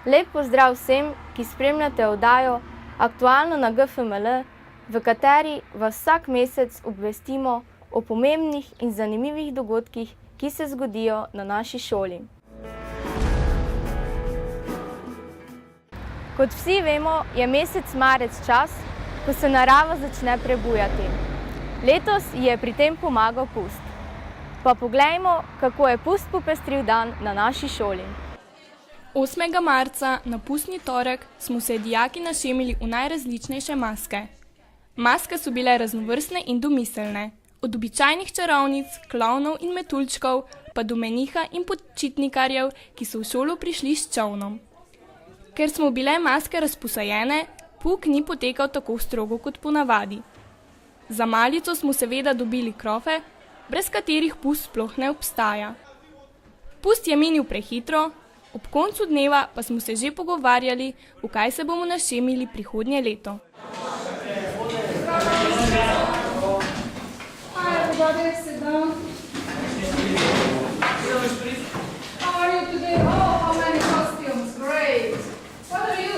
Lep pozdrav vsem, ki spremljate oddajo Aktualno na GFML, v kateri vas vsak mesec obvestimo o pomembnih in zanimivih dogodkih, ki se zgodijo na naši šoli. Kot vsi vemo, je mesec marec čas, ko se narava začne prebujati. Letos ji je pri tem pomagal pust. Pa poglejmo, kako je pust popestril dan na naši šoli. 8. marca, na pustni torek, smo se dijaki našemili v najrazličnejše maske. Maske so bile raznovrstne in domiselne, od običajnih čarovnic, klovnov in metuljčkov, pa do meniha in počitnikarjev, ki so v šolo prišli s čolnom. Ker smo bile maske razposajene, pouk ni potekal tako strogo kot ponavadi. Za malico smo seveda dobili krofe, brez katerih pust sploh ne obstaja. Pust je minil prehitro, ob koncu dneva pa smo se že pogovarjali, v kaj se bomo našemili prihodnje leto. Hi everybody, sit down. How are you today? Oh, how many costumes, great. What are you?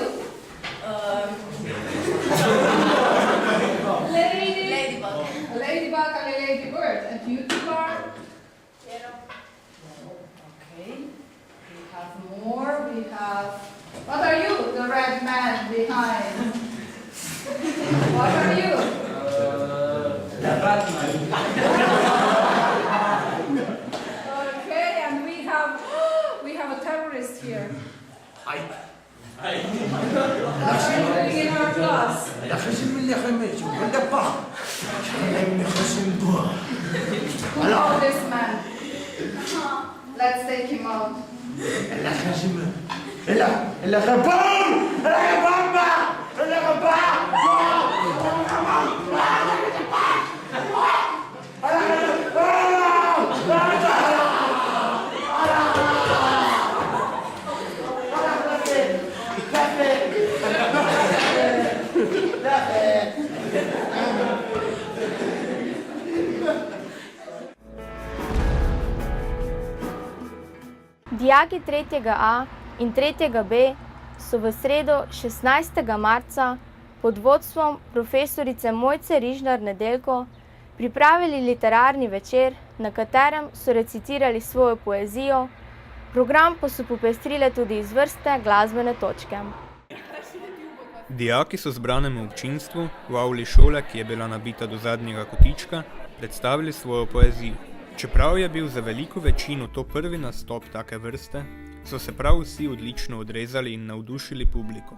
Lady? Ladybug. A ladybug and a ladybird. And you two are? Okay. We have more. We have... What are you? The red man behind. What are you? The Batman. Okay, and we have a terrorist here. Hi. What are you doing in our class? Who are this man? Let's take him out. Dijaki 3. A in 3. B so v sredo 16. marca pod vodstvom profesorice Mojce Rižnar-Nedeljko pripravili literarni večer, na katerem so recitirali svojo poezijo, program pa so popestrile tudi izvrstne glasbene točke. Dijaki so zbranemu občinstvu v avli šole, ki je bila nabita do zadnjega kotička, predstavili svojo poezijo. Čeprav je bil za veliko večino to prvi nastop take vrste, so se prav vsi odlično odrezali in navdušili publiko.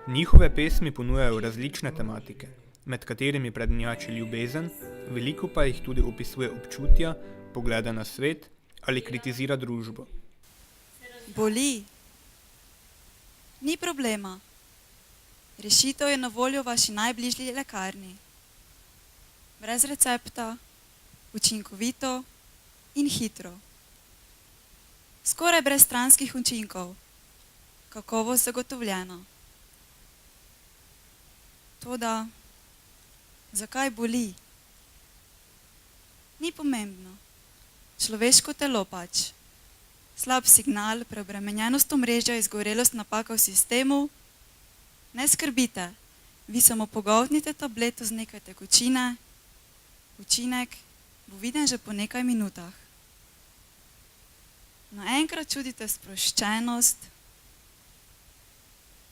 Njihove pesmi ponujajo različne tematike, med katerimi prednjači ljubezen, veliko pa jih tudi opisuje občutja, poglede na svet ali kritizira družbo. Boli? Ni problema. Rešitev je na voljo v vaši najbližji lekarni. Brez recepta, učinkovito in hitro. Skoraj brez stranskih učinkov. Kakovost zagotovljena. Toda, zakaj boli? Ni pomembno. Človeško telo pač. Slab signal, preobremenjenost omrežja, izgorelost, napaka v sistemu. Ne skrbite, vi samo pogoltnite tableto z nekaj tekočine. Učinek bo viden že po nekaj minutah. Naenkrat čutite sproščenost,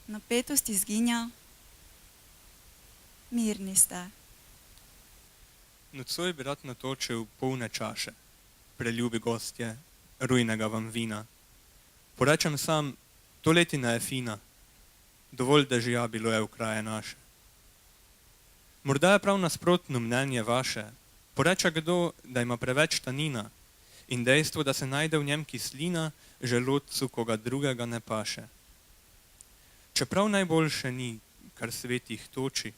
napetost izginja, mirni ste. Nocoj bi rad natočil polne čaše, preljubi gostje, rujnega vam vina. Porečem sam, to letina je fina, dovolj dežja bilo je v kraje naše. Morda je prav nasprotno mnenje vaše, poreče kdo, da ima preveč tanina in dejstvo, da se najde v njem kislina, želodcu koga drugega ne paše. Čeprav najboljše ni, kar svet jih toči,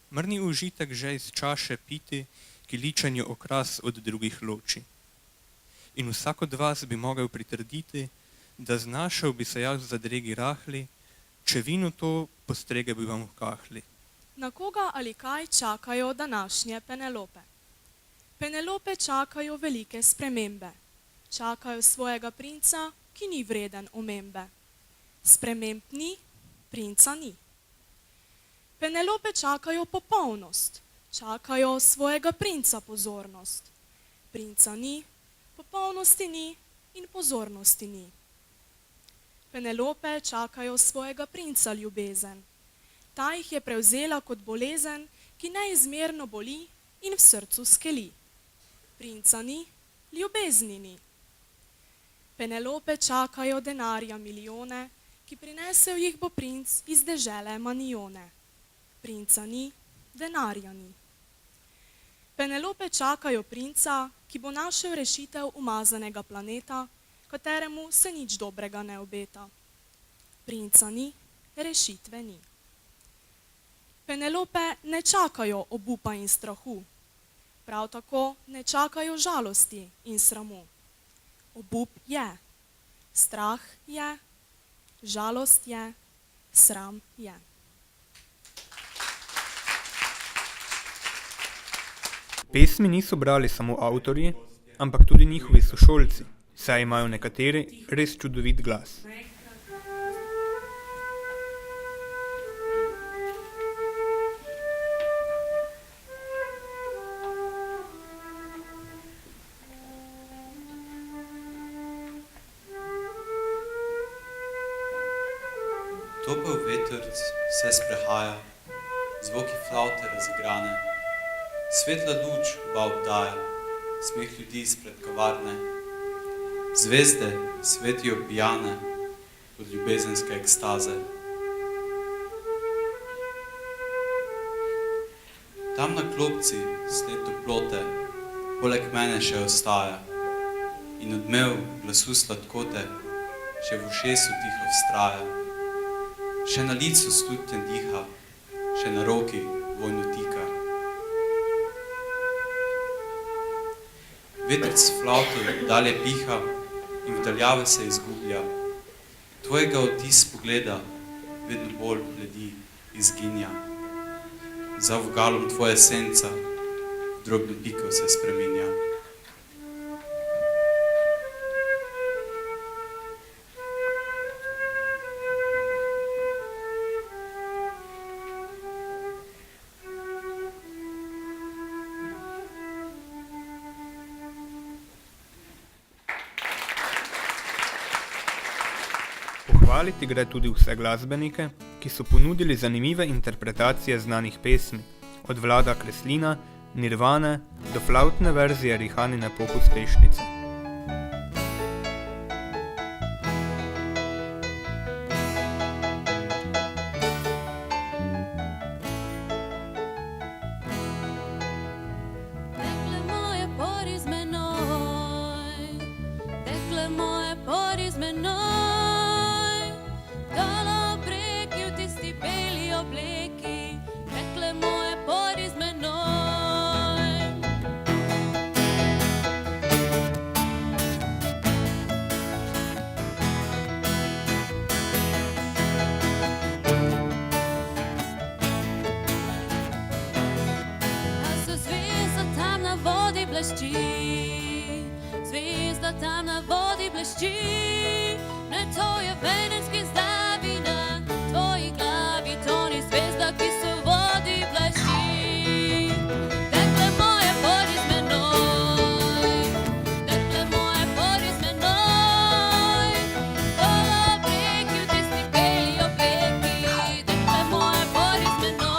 mar ni užitek že iz čaše piti, ki ličenju okras od drugih loči. In vsak od vas bi mogel pritrditi, da znašel bi se jaz v zadregi rahli, če vino to postrege bi vam v kahli. Na koga ali kaj čakajo današnje Penelope? Penelope čakajo velike spremembe. Čakajo svojega princa, ki ni vreden omembe. Sprememb ni, princa ni. Penelope čakajo popolnost, čakajo svojega princa pozornost. Princa ni, popolnosti ni in pozornosti ni. Penelope čakajo svojega princa ljubezen. Ta jih je prevzela kot bolezen, ki neizmerno boli in v srcu skeli. Princa ni, ljubezni ni. Penelope čakajo denarja milijone, ki prinesel jih bo princ iz dežele Manione. Princa ni, denarja ni. Penelope čakajo princa, ki bo našel rešitev umazanega planeta, kateremu se nič dobrega ne obeta. Princa ni, rešitve ni. Penelope ne čakajo obupa in strahu, prav tako ne čakajo žalosti in sramu. Obup je, strah je, žalost je, sram je. Pesmi niso brali samo avtorji, ampak tudi njihovi sošolci, saj imajo nekateri res čudovit glas. Topel vetrc se sprehaja, zvoki flavte razigrane, svetla luč oba obdaja, smeh ljudi izpred kavarne, zvezde svetijo pijane od ljubezenske ekstaze. Tam na klopci sled toplote poleg mene še ostaja in odmev glasu sladkote še v ušesu tiho vztraja. Še na licu slutjen diha, še na roki vojno tika. Vetrc flavto dalje piha in v daljave se izgublja. Tvojega odtis pogleda vedno bolj bledi, izginja. Za vogalom tvoje senca v drobno piko se spreminja. Pohvaliti gre tudi vse glasbenike, ki so ponudili zanimive interpretacije znanih pesmi, od Vlada Kreslina, Nirvane do flavtne verzije Rihanine pop uspešnice. Zvezda tam na vodi blešči, ne, to je vedenski zdavi na tvoji glavi, to ni zvezda, ki se v vodi blešči. Dekle moje, pori z menoj, dekle moje, pori z menoj, ob reki, v tisti beli obleki, dekle moje, pori z menoj.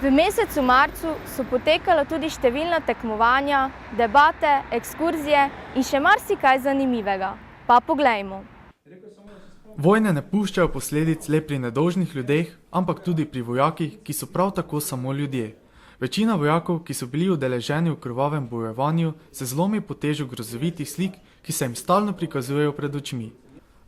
V mesecu marcu so potekala tudi številna tekmovanja, debate, ekskurzije in še marsikaj zanimivega. Pa poglejmo. Vojne ne puščajo posledic le pri nedolžnih ljudeh, ampak tudi pri vojakih, ki so prav tako samo ljudje. Večina vojakov, ki so bili udeleženi v krvavem bojevanju, se zlomi pod težo grozovitih slik, ki se jim stalno prikazujejo pred očmi.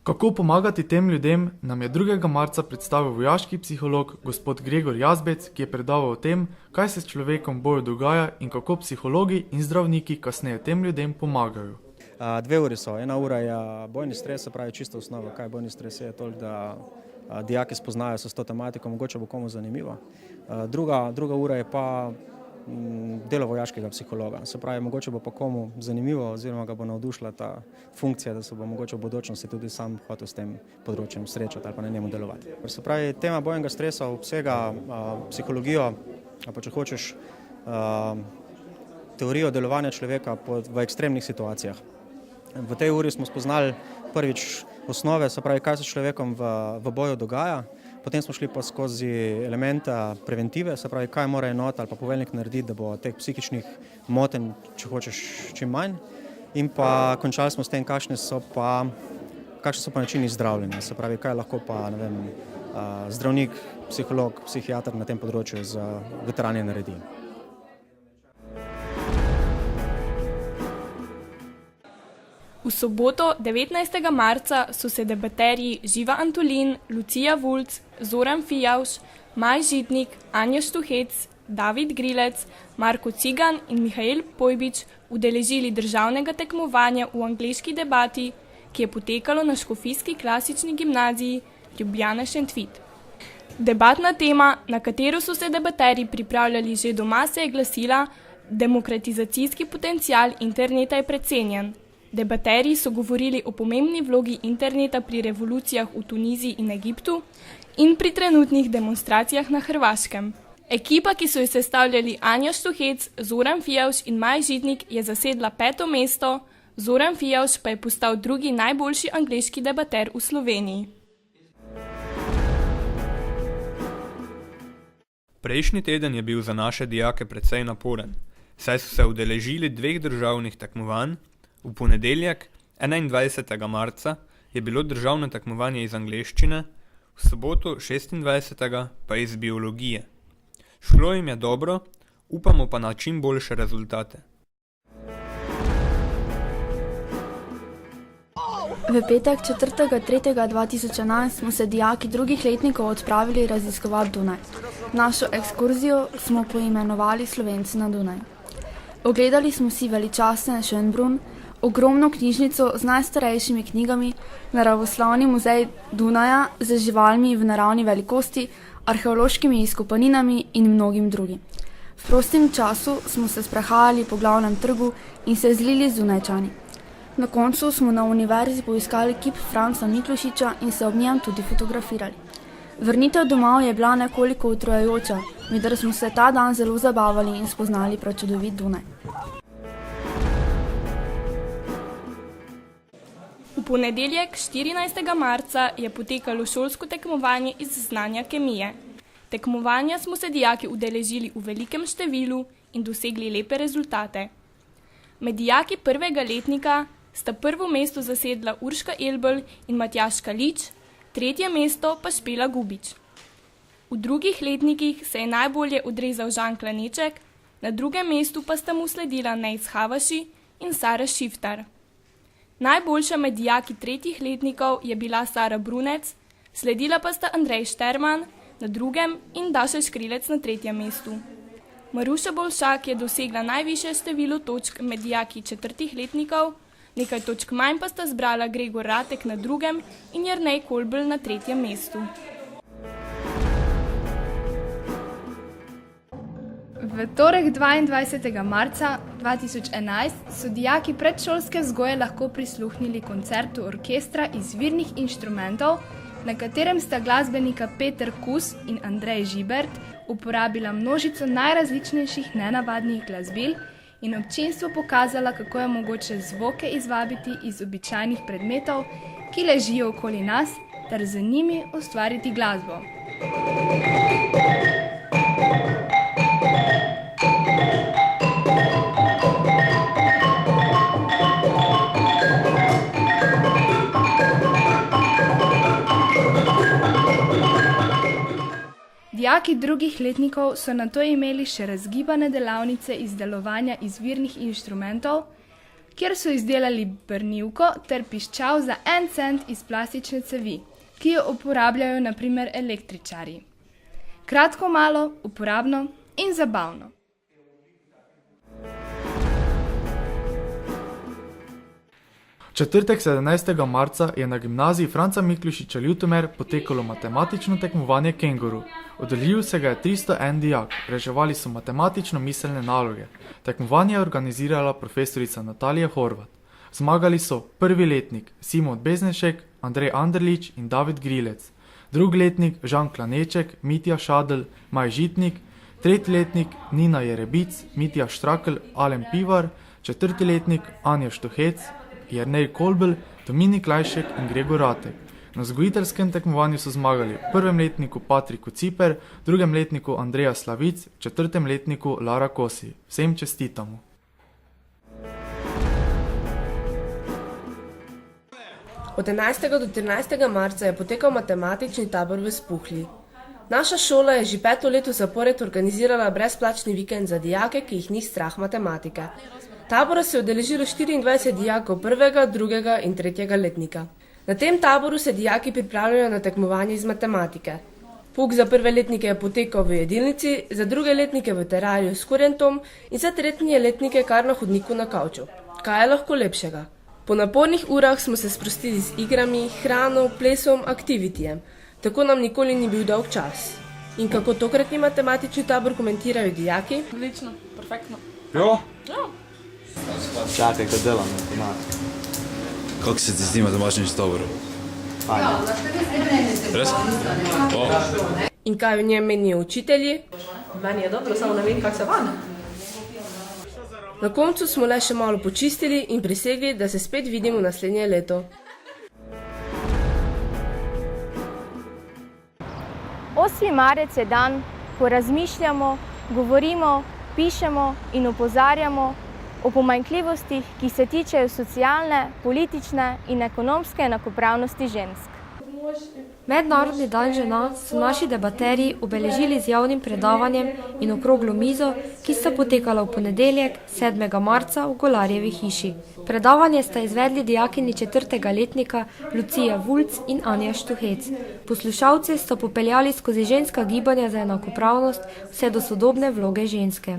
Kako pomagati tem ljudem, nam je 2. marca predstavil vojaški psiholog gospod Gregor Jazbec, ki je predaval o tem, kaj se s človekom v boju dogaja in kako psihologi in zdravniki kasneje tem ljudem pomagajo. 2 uri so. 1 ura je bojni stres, se pravi čisto osnova. Kaj bojni stres je toliko, da dijaki spoznajo se s to tematiko, mogoče bo komu zanimivo. Druga ura je pa delo vojaškega psihologa. Se pravi, mogoče bo pa komu zanimivo oziroma ga bo navdušila ta funkcija, da se bo mogoče v bodočnosti tudi sam hotel s tem področjem srečati ali pa na njemu delovati. Se pravi, tema bojnega stresa obsega psihologijo, pa če hočeš, teorijo delovanja človeka v ekstremnih situacijah. V tej uri smo spoznali prvič osnove, se pravi, kaj se s človekom v boju dogaja, potem smo šli pa skozi elementa preventive, se pravi, kaj mora enota ali pa poveljnik narediti, da bo teh psihičnih motenj, če hočeš, čim manj, in pa končali smo s tem, kakšni so pa načini zdravljenja, se pravi, kaj lahko pa, ne vem, zdravnik, psiholog, psihiater na tem področju z veterani naredi. V soboto, 19. marca, so se debaterji Živa Antolin, Lucija Vulc, Zoran Fijavš, Maj Žitnik, Anja Štuhec, David Grilec, Marko Cigan in Mihael Pojbič udeležili državnega tekmovanja v angleški debati, ki je potekalo na Škofijski klasični gimnaziji Ljubljana Šentvid. Debatna tema, na katero so se debaterji pripravljali že doma, se je glasila: demokratizacijski potencial interneta je precenjen. Debaterji so govorili o pomembni vlogi interneta pri revolucijah v Tuniziji in Egiptu in pri trenutnih demonstracijah na Hrvaškem. Ekipa, ki so jo sestavljali Anja Štuhec, Zoran Fijavš in Maj Žitnik, je zasedla 5. mesto, Zoran Fijavš pa je postal drugi najboljši angleški debater v Sloveniji. Prejšnji teden je bil za naše dijake precej naporen, saj so se udeležili 2 državnih tekmovanj. V ponedeljek, 21. marca, je bilo državno tekmovanje iz angleščine, v soboto, 26. pa iz biologije. Šlo jim je dobro, upamo pa na čim boljše rezultate. V petek 4.3.2011 smo se dijaki drugih letnikov odpravili raziskovati Dunaj. Našo ekskurzijo smo poimenovali Slovenci na Dunaj. Ogledali smo si veličasten Schönbrunn, ogromno knjižnico z najstarejšimi knjigami, naravoslovni muzej Dunaja z živalmi v naravni velikosti, arheološkimi izkopaninami in mnogim drugim. V prostem času smo se sprehajali po glavnem trgu in se zlili z Dunajčani. Na koncu smo na univerzi poiskali kip Franca Miklošiča in se ob njem tudi fotografirali. Vrnitev domov je bila nekoliko utrujajoča, vendar smo se ta dan zelo zabavali in spoznali prečudovit Dunaj. V ponedeljek, 14. marca, je potekalo šolsko tekmovanje iz znanja kemije. Tekmovanja smo se dijaki udeležili v velikem številu in dosegli lepe rezultate. Med dijaki 1. letnika sta prvo mesto zasedla Urška Elbl in Matjaž Kalič, 3. mesto pa Špela Gubič. V drugih letnikih se je najbolje odrezal Žan Klaneček, na 2. mestu pa sta mu sledila Nejc Havaši in Sara Šiftar. Najboljša med dijaki 3. letnikov je bila Sara Brunec, sledila pa sta Andrej Šterman na 2. in Daša Škrilec na 3. mestu. Maruša Bolšak je dosegla najvišje število točk med dijaki 4. letnikov, nekaj točk manj pa sta zbrala Gregor Ratek na 2. in Jernej Kolbl na 3. mestu. V torek 22. marca 2011 so dijaki predšolske vzgoje lahko prisluhnili koncertu orkestra izvirnih inštrumentov, na katerem sta glasbenika Peter Kus in Andrej Žibert uporabila množico najrazličnejših nenavadnih glasbil in občinstvu pokazala, kako je mogoče zvoke izvabiti iz običajnih predmetov, ki ležijo okoli nas, ter z njimi ustvariti glasbo. Dijaki drugih letnikov so nato imeli še razgibane delavnice izdelovanja izvirnih inštrumentov, kjer so izdelali brnivko ter piščal za 1 cent iz plastične cevi, ki jo uporabljajo na primer električarji. Kratko malo, uporabno in zabavno. Četrtek 17. marca je na gimnaziji Franca Miklošiča Ljutomer potekalo matematično tekmovanje Kenguru. Udeležil se ga je 301 dijak, reševali so matematično miselne naloge. Tekmovanje je organizirala profesorica Natalija Horvat. Zmagali so prvi letnik Simon Beznešek, Andrej Anderlič in David Grilec, drugi letnik Žan Klaneček, Mitja Šadl, Maj Žitnik, tretji letnik Nina Jerebic, Mitja Štrakl, Alen Pivar, četrti letnik Anja Štuhec, Jernej Kolbel, Dominik Lajšek in Gregor Ratek. Na vzgojiteljskem tekmovanju so zmagali v prvem letniku Patriku Ciper, drugem letniku Andreja Slavic, četrtem letniku Lara Kosi. Vsem čestitamo. Od 11. do 13. marca je potekal matematični tabor v Spuhlji. Naša šola je že 5. leto zapored organizirala brezplačni vikend za dijake, ki jih ni strah matematike. Tabora se je udeležilo 24 dijakov 1., 2. in 3. letnika. Na tem taboru se dijaki pripravljajo na tekmovanje iz matematike. Pouk za prve letnike je potekal v jedilnici, za druge letnike v terariju s kurentom in za tretje letnike kar na hodniku na kavču. Kaj je lahko lepšega? Po napornih urah smo se sprostili z igrami, hrano, plesom, aktivitijem. Tako nam nikoli ni bil dolg čas. In kako tokratni matematični tabor komentirajo dijaki? Odlično, perfektno. Jo? Ja. Čakaj, ko delam matematiko. Kako se ti zdi matematični tabor? Res? In kaj v njem menijo učitelji? Meni je dobro, samo ne vem, kako se vam. Na koncu smo le še malo počistili in prisegli, da se spet vidimo naslednje leto. 8. marec je dan, ko razmišljamo, govorimo, pišemo in opozarjamo o pomanjkljivostih, ki se tičejo socialne, politične in ekonomske enakopravnosti žensk. Mednarodni dan žena so naši debaterji obeležili z javnim predavanjem in okroglo mizo, ki sta potekala v ponedeljek, 7. marca v Golarjevi hiši. Predavanje sta izvedli dijakini 4. letnika Lucija Vulc in Anja Štuhec. Poslušalce sta popeljali skozi ženska gibanja za enakopravnost vse do sodobne vloge ženske.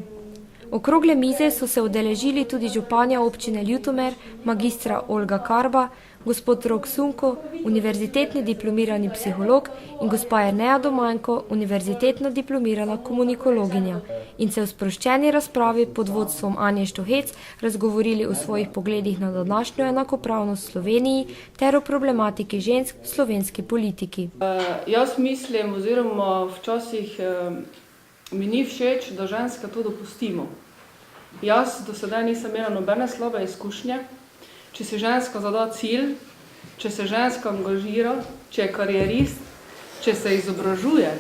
Okrogle mize so se udeležili tudi županja občine Ljutomer, magistra Olga Karba, gospod Rok Sunko, univerzitetni diplomirani psiholog in gospa Jerneja Domanjko, univerzitetno diplomirana komunikologinja, in se v sproščeni razpravi pod vodstvom Anje Štuhec razgovorili o svojih pogledih na današnjo enakopravnost v Sloveniji ter o problematiki žensk v slovenski politiki. Jaz mislim, oziroma včasih mi ni všeč, da ženske to dopustimo. Jaz do sedaj nisem imela nobene slabe izkušnje. Če se ženska zada cilj, če se ženska angažira, če je karierist, če se izobražuje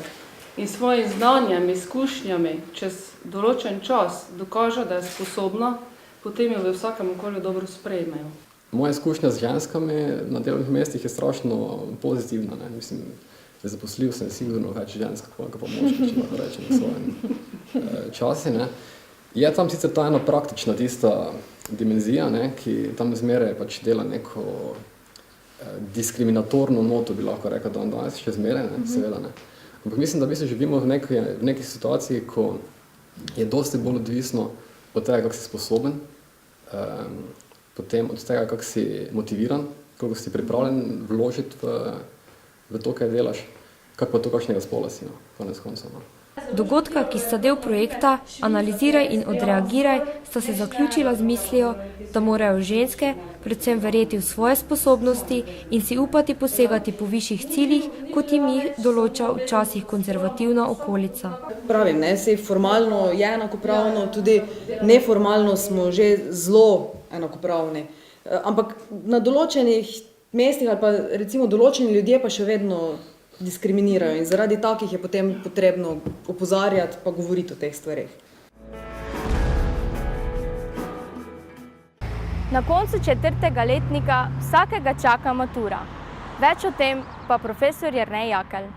in svojim znanjem, izkušnjami čez določen čas dokaže, da je sposobna, potem jo v vsakem okolju dobro sprejmejo. Moja izkušnja z ženskami na delovnih mestih je strašno pozitivna. Mislim, zaposlil sem sigurno več žensk, kot pa moških, če lahko rečem v svojem časi. Je tam sicer ta ena praktična tista dimenzija, ki tam zmeraj pač dela neko diskriminatorno noto, bi lahko rekel, da danes še zmeraj, seveda. Ampak mislim, da živimo v neki situaciji, ko je dosti bolj odvisno od tega, kako si sposoben, potem od tega, kako si motiviran, koliko si pripravljen vložiti v to, kaj delaš, kak pa to kakšnega spola si, konec koncev. Dogodka, ki sta del projekta Analiziraj in odreagiraj, sta se zaključila z mislijo, da morajo ženske predvsem verjeti v svoje sposobnosti in si upati posegati po višjih ciljih, kot jim jih določa včasih konzervativna okolica. Pravim, sej formalno je enakopravno, tudi neformalno smo že zelo enakopravni. Ampak na določenih mestih ali pa recimo določeni ljudje pa še vedno diskriminirajo in zaradi takih je potem potrebno opozarjati pa govoriti o teh stvareh. Na koncu 4. letnika vsakega čaka matura. Več o tem pa profesor Jernej Jakelj.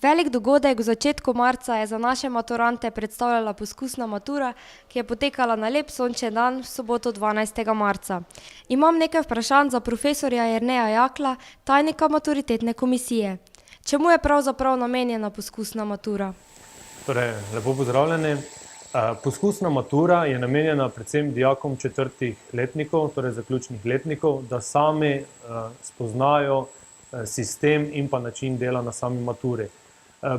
Velik dogodek v začetku marca je za naše maturante predstavljala poskusna matura, ki je potekala na lep sončen dan v soboto 12. marca. Imam nekaj vprašanj za profesorja Jerneja Jakla, tajnika maturitetne komisije. Čemu je pravzaprav namenjena poskusna matura? Torej, lepo pozdravljeni. Poskusna matura je namenjena predvsem dijakom četrtih letnikov, torej zaključnih letnikov, da sami spoznajo sistem in pa način dela na sami maturi.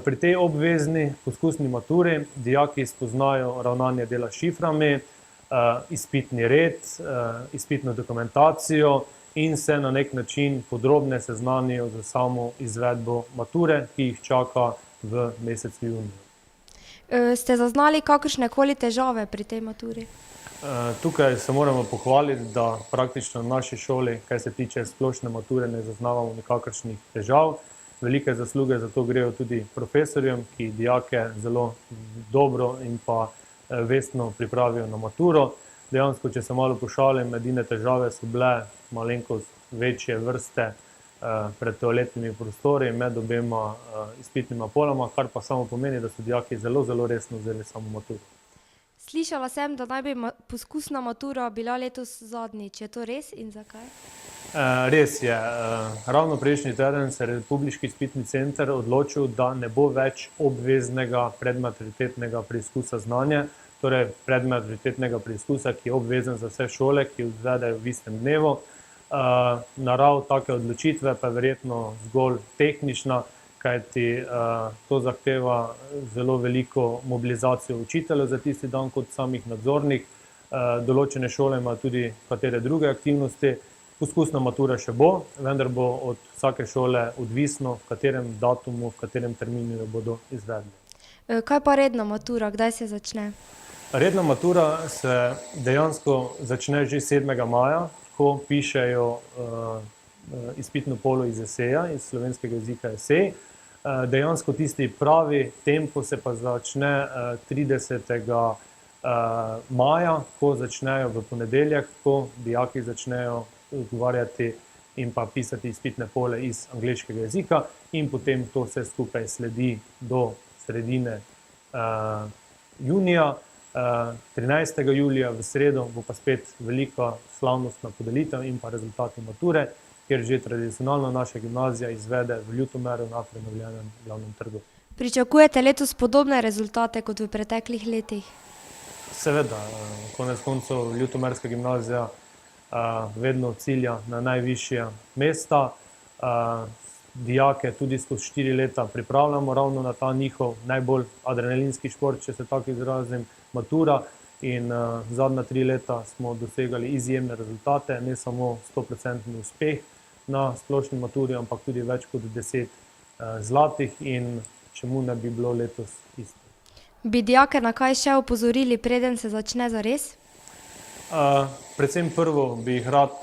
Pri tej obvezni poskusni maturi dijaki spoznajo ravnanje dela s šiframi, izpitni red, izpitno dokumentacijo in se na nek način podrobne seznanijo za samo izvedbo mature, ki jih čaka v mesecu juniju. Ste zaznali kakršnekoli težave pri tej maturi? Tukaj se moramo pohvaliti, da praktično v naši šoli, kar se tiče splošne mature, ne zaznavamo nikakršnih težav. Velike zasluge za to grejo tudi profesorjem, ki dijake zelo dobro in pa vestno pripravijo na maturo. Dejansko, če se malo pošalim, edine težave so bile malenkost večje vrste pred toaletnimi prostori med obema izpitnima poloma, kar pa samo pomeni, da so dijaki zelo, zelo resno vzeli samo maturo. Slišala sem, da naj bi poskusna matura bila letos zadnjič. Je to res in zakaj? Res je. Ravno prejšnji teden se je Republiški izpitni center odločil, da ne bo več obveznega predmaturitetnega preizkusa znanja, torej predmaturitetnega preizkusa, ki je obvezen za vse šole, ki izvedejo v istem dnevu. Narav take odločitve pa je verjetno zgolj tehnična, kajti to zahteva zelo veliko mobilizacijo učiteljev za tisti dan kot samih nadzornih. Določene šole imajo tudi katere druge aktivnosti. Poskusna matura še bo, vendar bo od vsake šole odvisno, v katerem datumu, v katerem terminu jo bodo izvedli. Kaj pa redna matura, kdaj se začne? Redna matura se dejansko začne že 7. maja, ko pišejo izpitno polo iz eseja, iz slovenskega jezika esej. Dejansko tisti pravi tempo se pa začne 30. maja, ko začnejo v ponedeljek, ko dijaki začnejo odgovarjati in pa pisati izpitne pole iz angleškega jezika in potem to vse skupaj sledi do sredine junija. 13. julija v sredo bo pa spet velika slavnostna podelitev in pa rezultati mature, kjer že tradicionalno naša gimnazija izvede v Ljutomeru na prenovljenem glavnem trgu. Pričakujete letos podobne rezultate kot v preteklih letih? Seveda, konec koncev Ljutomerska gimnazija vedno cilja na najvišja mesta. Dijake tudi skozi 4 leta pripravljamo ravno na ta njihov najbolj adrenalinski šport, če se tako izrazim, matura. In zadnja 3 leta smo dosegali izjemne rezultate, ne samo 100% uspeh na splošni maturi, ampak tudi več kot 10 zlatih in čemu ne bi bilo letos isto. Bi dijake na kaj še opozorili, preden se začne zares? Predvsem prvo bi jih rad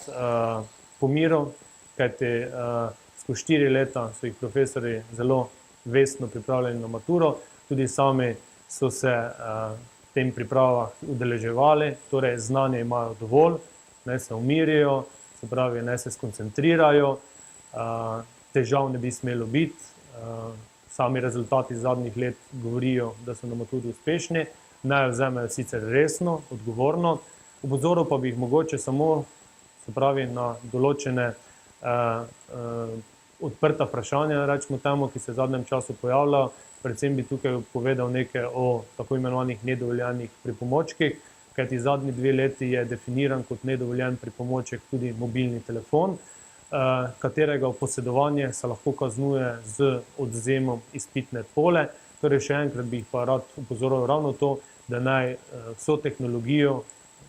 pomiril, kajti skozi 4 leta so jih profesorji zelo vestno pripravljeni na maturo, tudi sami so se tem pripravah udeleževali, torej znanje imajo dovolj, naj se umirijo, se pravi, naj se skoncentrirajo, težav ne bi smelo biti, sami rezultati zadnjih let govorijo, da so na maturi uspešni, naj vzamejo sicer resno, odgovorno, opozoril pa bi jih mogoče samo, se pravi, na določene odprta vprašanja, rečemo temu, ki se v zadnjem času pojavljajo. Predvsem bi tukaj povedal nekaj o tako imenovanih nedovoljenih pripomočkih, kajti zadnji 2 leti je definiran kot nedovoljen pripomoček tudi mobilni telefon, katerega posedovanje se lahko kaznuje z odvzemom izpitne pole. Torej še enkrat bi jih pa rad upozoril ravno to, da naj vso tehnologijo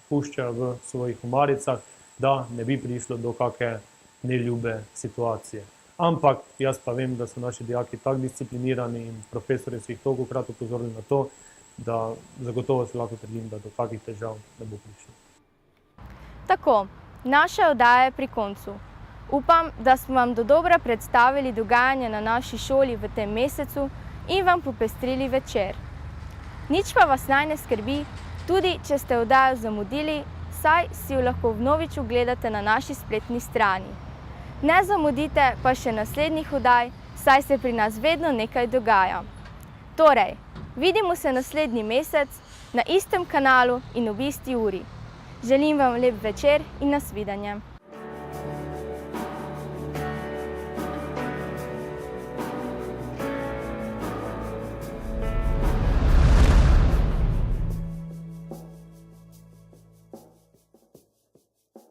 puščajo v svojih omaricah, da ne bi prišlo do kakšne neljube situacije. Ampak jaz pa vem, da so naši dijaki tako disciplinirani in profesorji so jih tolikokrat upozorili na to, da zagotovo se lahko trdim, da do takih težav ne bo prišlo. Tako, naša oddaja je pri koncu. Upam, da smo vam dodobra predstavili dogajanje na naši šoli v tem mesecu in vam popestrili večer. Nič pa vas naj ne skrbi, tudi če ste oddajo zamudili, saj si jo lahko vnovič ogledate na naši spletni strani. Ne zamudite pa še naslednjih oddaj, saj se pri nas vedno nekaj dogaja. Torej, vidimo se naslednji mesec na istem kanalu in ob isti uri. Želim vam lep večer in nasvidenje.